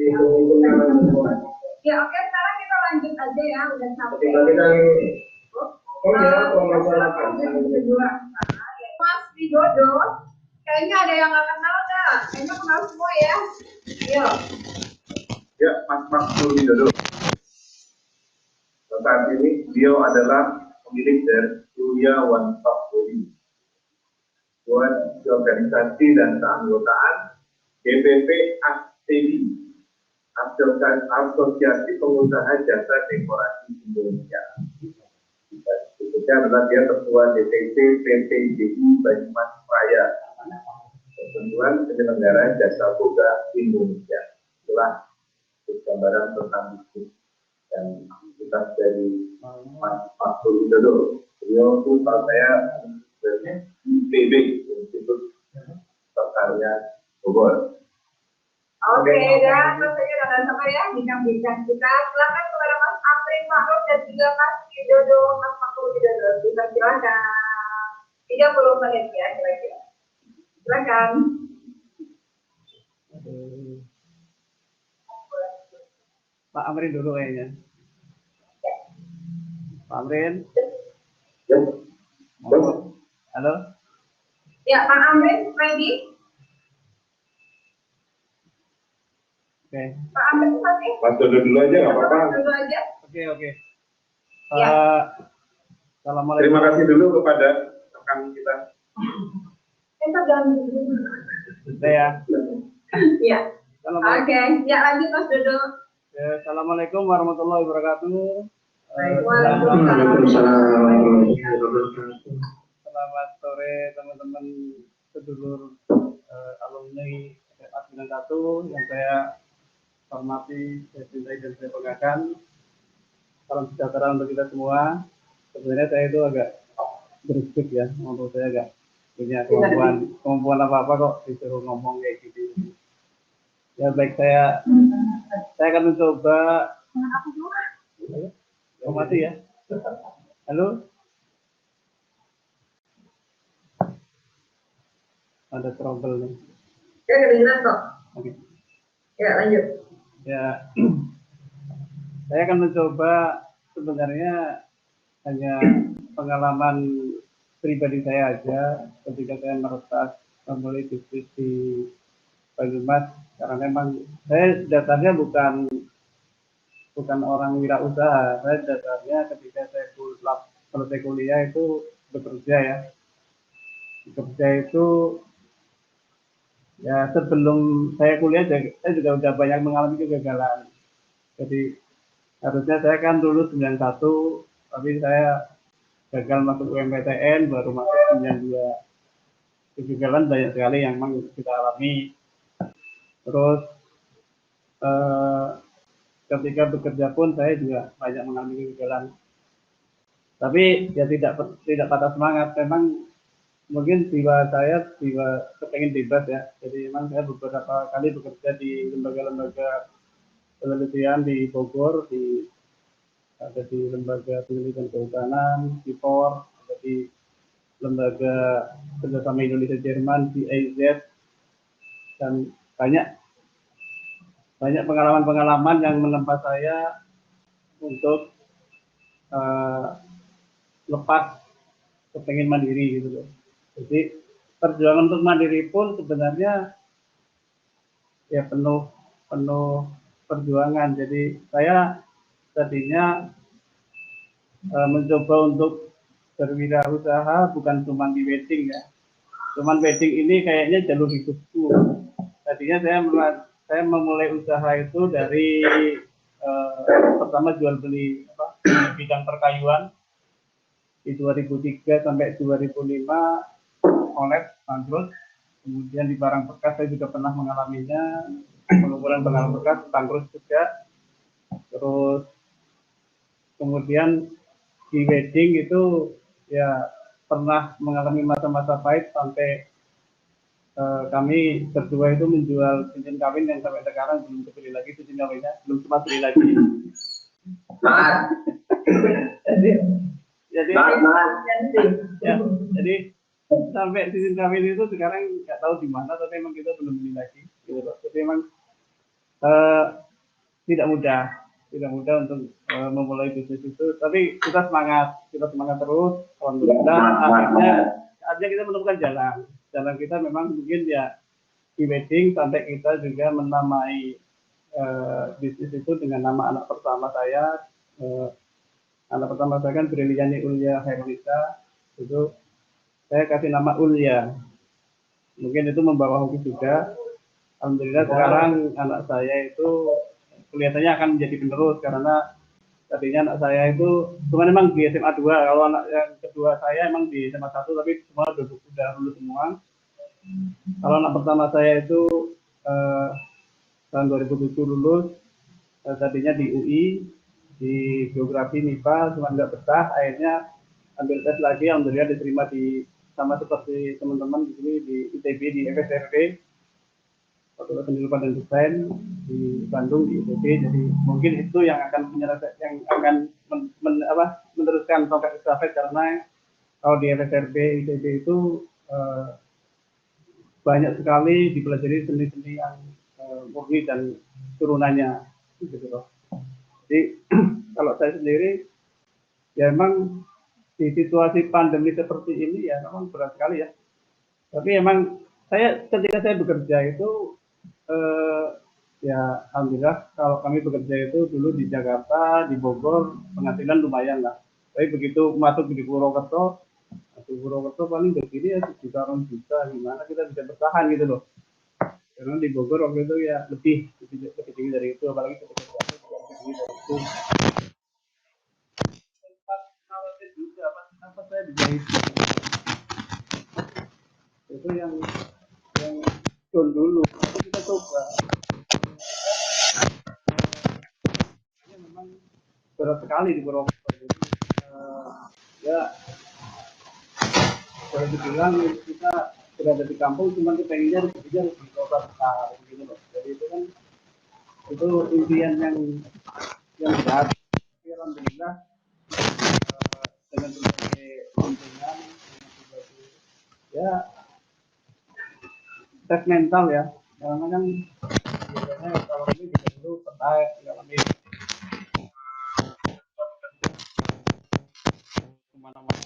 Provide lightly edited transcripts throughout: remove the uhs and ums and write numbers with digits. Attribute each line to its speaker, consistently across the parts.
Speaker 1: Ya oke, sekarang kita lanjut aja ya, udah sampai. Mas Widodo, kayaknya ada yang nggak kenal nggak? Kayaknya kenal semua ya. Ayo.
Speaker 2: Ya, Mas Widodo. Saat ini beliau adalah pemilik dari Surya One Stop Body, buat organisasi dan keanggotaan GPP ASTD, Asosiasi Pengusaha Jasa Dekorasi Indonesia. Berikutnya adalah dia ketua DPC PTJI Banyumas Raya, Persatuan Penyelenggara Jasa Boga Indonesia. Itulah gambaran tentang bisnis dan aktivitas dari Mas Widodo. Beliau itu kalau saya dari IPB, Institut Pertanian Bogor.
Speaker 1: Oke, dan tentunya dengan sama ya bincang-bincang kita. Silakan kepada Mas Amrin Ma'ruf dan juga Mas Widodo, Mas Widodo. Bisa silakan. 30 menit ya kira-kira. Silakan.
Speaker 3: Pak Amrin dulu kayaknya. Pak Amrin. Halo.
Speaker 1: Ya, Pak Amrin, ready?
Speaker 3: Oke.
Speaker 1: Pak Amrin masih?
Speaker 2: Mas Widodo dulu aja, nggak apa-apa.
Speaker 1: Dulu aja.
Speaker 3: Oke.
Speaker 1: Ya.
Speaker 3: Assalamualaikum.
Speaker 2: Terima kasih dulu kepada rekan kita.
Speaker 1: Entar jangan dulu.
Speaker 3: Ya.
Speaker 1: Iya. Oke, ya lanjut Mas Dodo.
Speaker 3: Ya, Assalamualaikum warahmatullahi wabarakatuh. Selamat sore teman-teman sedulur alumni SMA 91 yang saya hormati, saya cintai dan saya banggakan. Salam sejahtera untuk kita semua. Sebenarnya saya itu agak berisik ya, untuk saya agak punya kemampuan apa-apa kok disuruh ngomong kayak gitu. Ya baik, saya akan mencoba. Mati ya. Halo. Ada trouble nih.
Speaker 1: Ya kedengeran kok.
Speaker 3: Oke.
Speaker 1: Ya lanjut.
Speaker 3: Ya. Saya akan mencoba, sebenarnya hanya pengalaman pribadi saya aja ketika saya meretas memulai bisnis di Banyumas, karena memang saya dasarnya bukan orang wirausaha. Saya dasarnya ketika saya selesai kuliah itu bekerja ya. Bekerja itu ya sebelum saya kuliah saya juga sudah banyak mengalami kegagalan. Jadi harusnya saya kan lulus 91, tapi saya gagal masuk UMPTN, baru masuk 92. Kegagalan banyak sekali yang memang kita alami. Terus ketika bekerja pun saya juga banyak mengalami kegagalan. Tapi ya tidak patah semangat. Memang mungkin jiwa saya kepengen bebas ya. Jadi memang saya beberapa kali bekerja di lembaga-lembaga penelitian di Bogor, ada di lembaga penelitian kehutanan, di POR, ada di lembaga kerjasama Indonesia Jerman, di AZ, dan banyak pengalaman-pengalaman yang menempa saya untuk lepas kepengen mandiri gitu loh. Jadi perjuangan untuk mandiri pun sebenarnya ya penuh perjuangan. Jadi saya tadinya mencoba untuk berwirausaha bukan cuma di wedding ya. Cuman wedding ini kayaknya jalur hidupku. Tadinya saya memulai usaha itu dari pertama jual beli bidang perkayuan di 2003 sampai 2005 oleh bangkrut. Kemudian di barang bekas saya juga pernah mengalaminya, pengumpulan barang bekas bangkrut juga. Terus kemudian di wedding itu ya pernah mengalami masa-masa pahit sampai kami berdua itu menjual cincin kawin yang sampai sekarang belum dibeli lagi, cincin kawinnya belum sempat beli lagi. Jadi sampai cincin kawin itu sekarang nggak tahu di mana, tapi memang kita belum beli lagi. Gitu. Jadi memang eh, tidak mudah, untuk memulai bisnis itu. Tapi kita semangat terus. Alhamdulillah, akhirnya kita menemukan jalan kita memang mungkin ya di wedding sampai kita juga menamai bisnis itu dengan nama anak pertama saya. Anak pertama saya kan Briliani Ulya Herlita, itu saya kasih nama Ulya. Mungkin itu membawa hoki juga. Alhamdulillah sekarang anak saya itu kelihatannya akan menjadi penerus karena tadinya anak saya itu cuma memang di SMA 2, kalau anak yang kedua saya emang di SMA 1, tapi semua sudah lulus semua. Kalau anak pertama saya itu tahun 2007 lulus, tadinya di UI, di geografi MIPA, cuma nggak betah, akhirnya ambil tes lagi, alhamdulillah diterima di sama seperti teman-teman di sini di ITB, di FSRP, Fakultas Pendidikan dan Desain di Bandung di ITB. Jadi mungkin itu yang akan meneruskan tongkat estafet, karena kalau di FSRP ITB itu banyak sekali dipelajari seni-seni yang murni dan turunannya gitu loh. Jadi kalau saya sendiri ya emang di situasi pandemi seperti ini ya memang berat sekali ya. Tapi emang saya ketika saya bekerja itu ya alhamdulillah kalau kami bekerja itu dulu di Jakarta, di Bogor, penghasilan lumayan lah. Tapi begitu masuk di Purwokerto paling begini ya 1 juta, gimana kita bisa bertahan gitu loh. Karena di Bogor waktu itu ya lebih tinggi dari itu, apalagi ketika lebih tinggi dari itu. Juga apa saya dijahit itu yang dulu itu kita coba. Ini memang berat sekali di Purwokerto. Jadi ya boleh dibilang kita berada di kampung, cuma kita pengennya di kota besar gitu loh. Jadi itu kan itu impian yang berat. Tapi alhamdulillah dengan berbagai lingkungan, ya tes mental ya, karena kan biasanya kalau ini bisa dulu pernah mengalami kemana-mana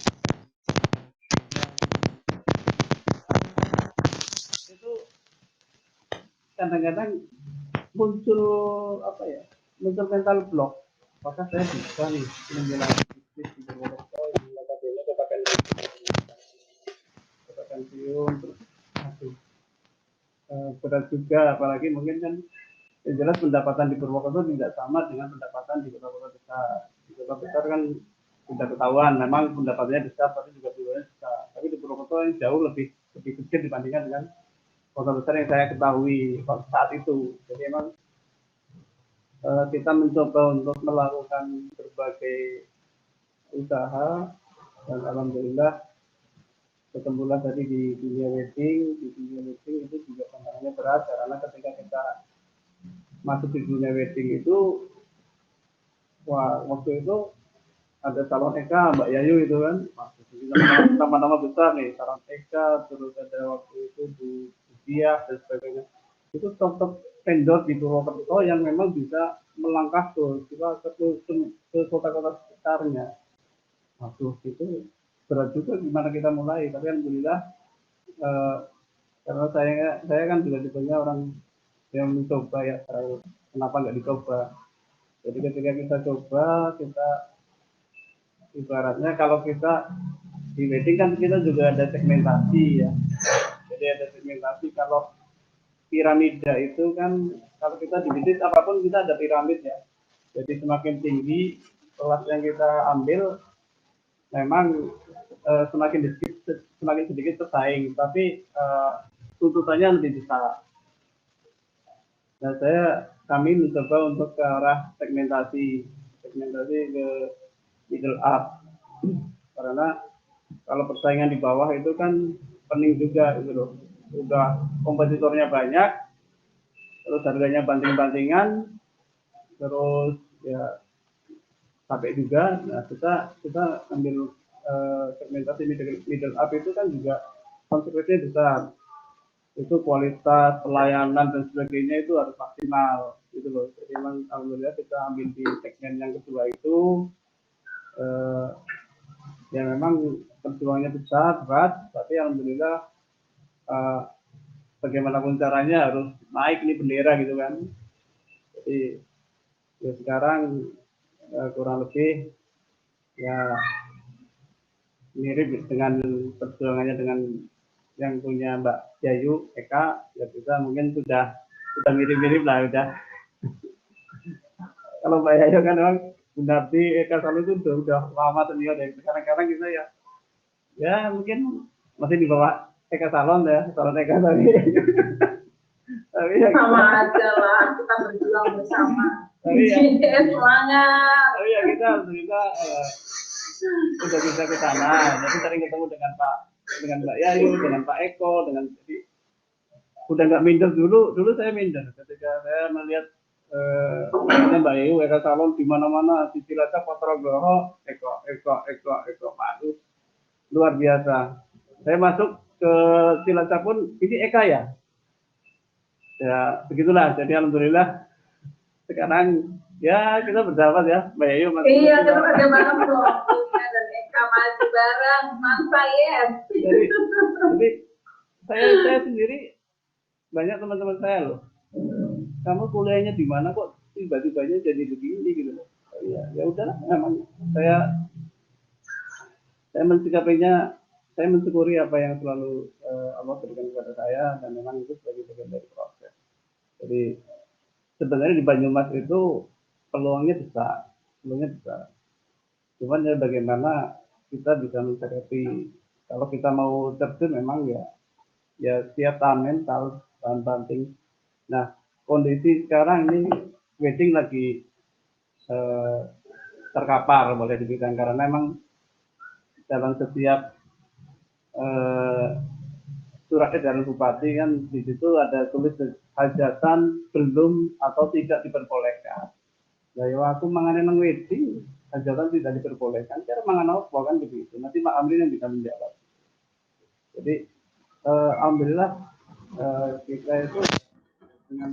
Speaker 3: itu kadang-kadang muncul mental block. Apakah saya bisa nih menjalani bisnis di Purwokerto yang notabene kota pensiun, terus aduh berat juga, apalagi mungkin kan yang jelas pendapatan di Purwokerto tidak sama dengan pendapatan di kota-kota besar. Di kota besar kan sudah ketahuan memang pendapatannya besar, tapi juga biayanya besar. Tapi di Purwokerto yang jauh lebih kecil dibandingkan dengan kota besar yang saya ketahui saat itu. Jadi memang kita mencoba untuk melakukan berbagai usaha, dan alhamdulillah ketemulah tadi di dunia wedding. Di dunia wedding itu juga tantangannya berat, karena ketika kita masuk di dunia wedding itu, wah waktu itu ada Salon Eka, Mbak Yayu itu kan, nama-nama besar nih, Salon Eka, terus ada waktu itu Bu Diah dan sebagainya. Itu top vendor di Purwokerto yang memang bisa melangkah ke kota-kota sekitarnya. Waduh, itu berat juga gimana kita mulai. Tapi alhamdulillah karena saya kan juga tipenya orang yang mencoba ya, kenapa nggak dicoba. Jadi ketika kita coba, kita ibaratnya kalau kita di wedding kan kita juga ada segmentasi ya. Jadi ada segmentasi. Kalau piramida itu kan kalau kita di bisnis apapun kita ada piramid ya. Jadi semakin tinggi kelas yang kita ambil, memang semakin sedikit bersaing, tapi tuntutannya lebih besar. Nah kami mencoba untuk ke arah segmentasi ke middle up, karena kalau persaingan di bawah itu kan pening juga gitu loh. Udah kompetitornya banyak, terus harganya banting-bantingan, terus ya capek juga. Nah kita ambil segmentasi middle up itu kan juga konsekuensinya besar. itu kualitas pelayanan dan sebagainya itu harus maksimal gitu loh. Jadi memang alhamdulillah kita ambil di segmen yang kedua itu ya memang perjuangannya besar berat, tapi alhamdulillah bagaimanapun caranya harus naik nih bendera gitu kan. Jadi ya sekarang kurang lebih ya mirip dengan perjuangannya dengan yang punya Mbak Yayu Eka, ya kita mungkin sudah mirip-mirip lah udah. Kalau Mbak Yayu kan memang Gunardi Eka Salo itu udah lama senior ya. Sekarang kita ya mungkin masih di bawah Eka Salon ya, Salon Eka tapi tapi ya
Speaker 1: sama aja lah, kita berjuang bersama.
Speaker 3: Tapi ya,
Speaker 1: semangat.
Speaker 3: Tapi ya kita udah bisa ke sana. Jadi sering ketemu dengan Mbak Yayu, dengan Pak Eko, dengan jadi udah nggak minder dulu saya minder ketika saya melihat Mbak Yayu Eka Salon di mana-mana di Cilacap, Ponorogo, Eko, Pak, luar biasa. Saya masuk ke Cilacap pun ini Eka ya. Ya begitulah. Jadi alhamdulillah sekarang ya kita bersahabat ya Mbak Yayu.
Speaker 1: Iya kita ada bareng loh. Dan Eka maju bareng, mantap ya.
Speaker 3: Jadi saya sendiri banyak teman-teman saya loh. Kamu kuliahnya di mana kok tiba-tibanya jadi begini gitu loh. Ya udahlah, memang saya mensikapinya, saya mensyukuri apa yang selalu Allah berikan kepada saya dan memang itu sebagai bagian dari proses. Jadi sebenarnya di Banyumas itu peluangnya besar. Cuman ya bagaimana kita bisa mensikapi. Kalau kita mau terjun memang ya siap tahan mental, tahan banting. Nah kondisi sekarang ini wedding lagi terkapar boleh dibilang karena memang dalam setiap surat edaran bupati kan di situ ada tulis hajatan belum atau tidak diperbolehkan. Nah, aku mengenai wedding hajatan tidak diperbolehkan. Cara mengenai apa kan begitu. Nanti Pak Amrin yang bisa menjawab. Jadi alhamdulillah kita itu dengan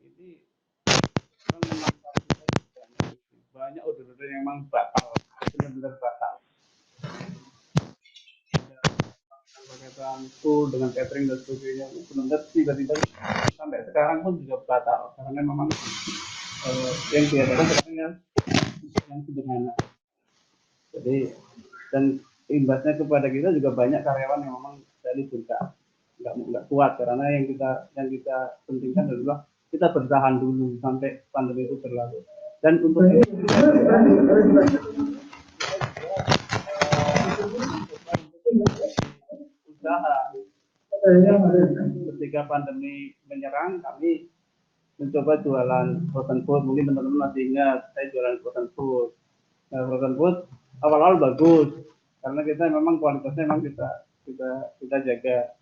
Speaker 3: ini banyak order-order yang memang batal, benar-benar batal. Berkaitan full dengan catering dan sebagainya, benar tiba-tiba sampai sekarang pun juga batal karena memang yang diadakan sekarang yang sederhana. Jadi dan imbasnya kepada kita juga banyak karyawan yang memang dari juga nggak kuat karena yang kita pentingkan adalah kita bertahan dulu sampai pandemi itu berlalu. Dan untuk usaha ketika pandemi menyerang kami mencoba jualan frozen food. Mungkin teman-teman masih ingat saya jualan frozen food. Nah, frozen food awal-awal bagus karena kita memang kualitasnya memang kita jaga.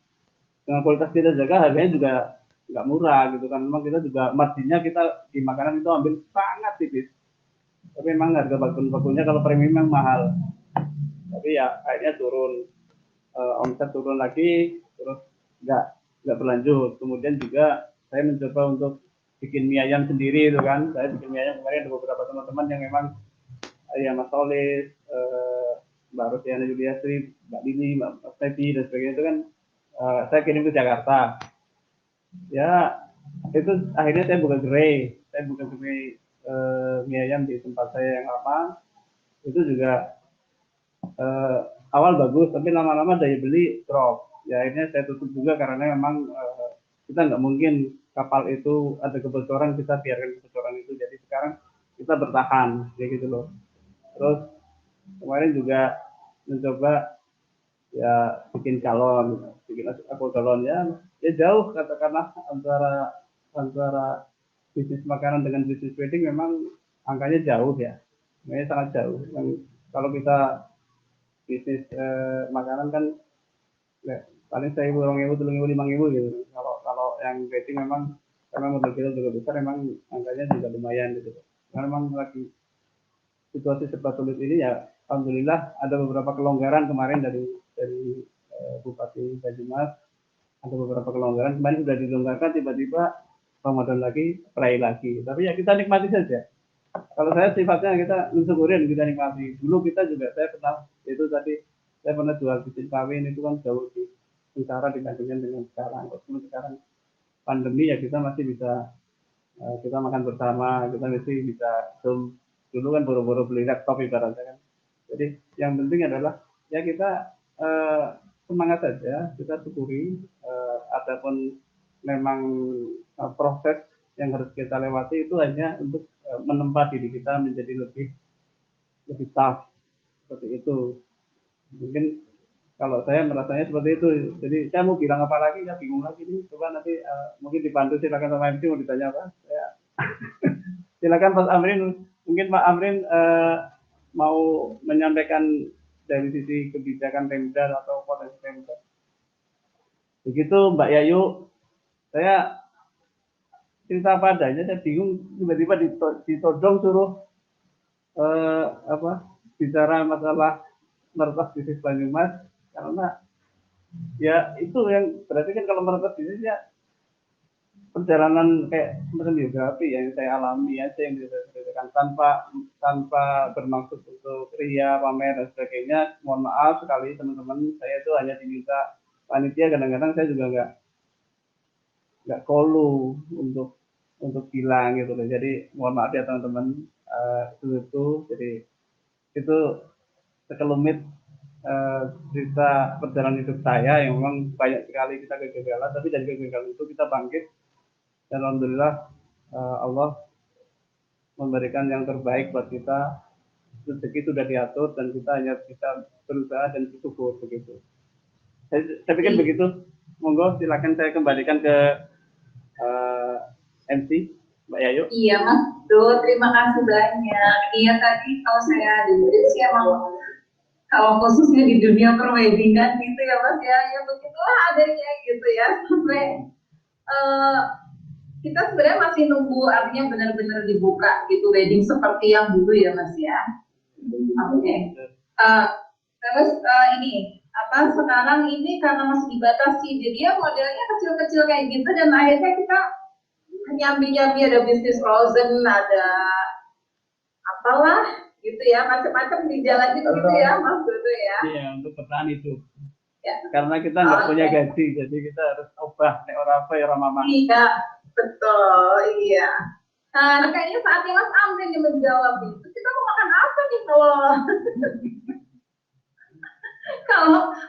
Speaker 3: Dengan kualitas kita jaga harganya juga nggak murah gitu kan. Memang kita juga marginnya kita di makanan itu ambil sangat tipis. Tapi memang harga baku-bakunya kalau premium memang mahal. Tapi ya akhirnya turun, omset turun lagi, terus nggak berlanjut. Kemudian juga saya mencoba untuk bikin mie ayam sendiri itu kan. Saya bikin mie ayam kemarin ada beberapa teman-teman yang memang ya Mas Solis, Mbak Rosiana Juliasri, Mbak Dini, Mbak Tepi dan sebagainya itu kan saya kirim ke Jakarta. Ya itu akhirnya saya buka gerai mie ayam di tempat saya yang lama. Itu juga awal bagus, tapi lama-lama daya beli drop. Ya akhirnya saya tutup juga karena memang kita nggak mungkin kapal itu ada kebocoran kita biarkan kebocoran itu. Jadi sekarang kita bertahan, kayak gitu loh. Terus kemarin juga mencoba ya bikin aku calon ya jauh katakanlah antara bisnis makanan dengan bisnis wedding memang angkanya jauh ya, memang sangat jauh. Kalau kita bisnis makanan kan ya, paling 1.000, 2.000, 3.000, 5.000 gitu. Kalau yang wedding memang karena modal kita juga besar, memang angkanya juga lumayan gitu. Karena memang lagi situasi serba sulit ini ya alhamdulillah ada beberapa kelonggaran kemarin dari Bupati Banyumas, ada beberapa kelonggaran kemarin sudah dilonggarkan, tiba-tiba Ramadan lagi, play lagi. Tapi ya kita nikmati saja. Kalau saya sifatnya kita mensyukurin, kita nikmati. Dulu kita juga, saya pernah itu tadi saya pernah jual cincin kawin itu kan jauh lebih sengsara dibandingkan dengan sekarang. Kalau sekarang pandemi ya kita masih bisa kita makan bersama, kita masih bisa Zoom. Dulu kan buru-buru beli laptop ibaratnya kan. Jadi yang penting adalah ya kita semangat saja, kita syukuri. Adapun memang proses yang harus kita lewati itu hanya untuk menempa diri kita menjadi lebih tough seperti itu. Mungkin kalau saya merasanya seperti itu. Jadi saya mau bilang apa lagi, ya bingung lagi nih. Coba nanti mungkin dibantu, silakan sama MC mau ditanya apa. Ya. Silakan Pak Amrin. Mungkin Pak Amrin mau menyampaikan dari sisi kebijakan Pemda atau potensi Pemda. Begitu Mbak Yayu, saya cerita apa adanya, saya bingung tiba-tiba ditodong suruh bicara masalah meretas bisnis Banyumas, karena ya itu yang berarti kan kalau meretas bisnis ya perjalanan kayak semacam biografi yang saya alami aja yang diceritakan tanpa bermaksud untuk ria, pamer dan sebagainya. Mohon maaf sekali teman-teman, saya itu hanya diminta panitia, kadang-kadang saya juga nggak kolu untuk bilang gitu loh. Jadi mohon maaf ya teman-teman, itu jadi itu sekelumit cerita perjalanan hidup saya yang memang banyak sekali kita kegagalan, tapi dari kegagalan itu kita bangkit. Dan alhamdulillah Allah memberikan yang terbaik buat kita. Rezeki sudah diatur dan kita hanya bisa berusaha dan bersyukur begitu. Saya pikir begitu. Monggo silakan saya kembalikan ke MC Mbak Yayu.
Speaker 1: Iya Mas, terima kasih banyak. Iya tadi kalau saya dengerin sih emang kalau khususnya di dunia perwedingan gitu ya Mas ya begitulah adanya gitu ya, sampai kita sebenarnya masih nunggu artinya benar-benar dibuka gitu wedding seperti yang dulu ya Mas ya. Oke. Terus ini sekarang ini karena masih dibatasi, jadi ya modelnya kecil-kecil kayak gitu, dan akhirnya kita nyambi-nyambi, ada bisnis frozen, ada apalah gitu ya, macam-macam di jalan gitu ya Mas gitu ya.
Speaker 3: Iya, untuk bertahan hidup.
Speaker 1: Ya.
Speaker 3: Karena kita nggak punya gaji, jadi kita harus obah nek ora apa ya mama.
Speaker 1: Iya, betul, iya. Nah, kayaknya saatnya Mas Amrin yang menjawab itu. Kita mau makan apa nih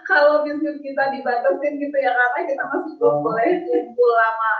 Speaker 1: kalau bisnis kita dibatasin gitu ya, karena kita masih belum boleh kumpul sama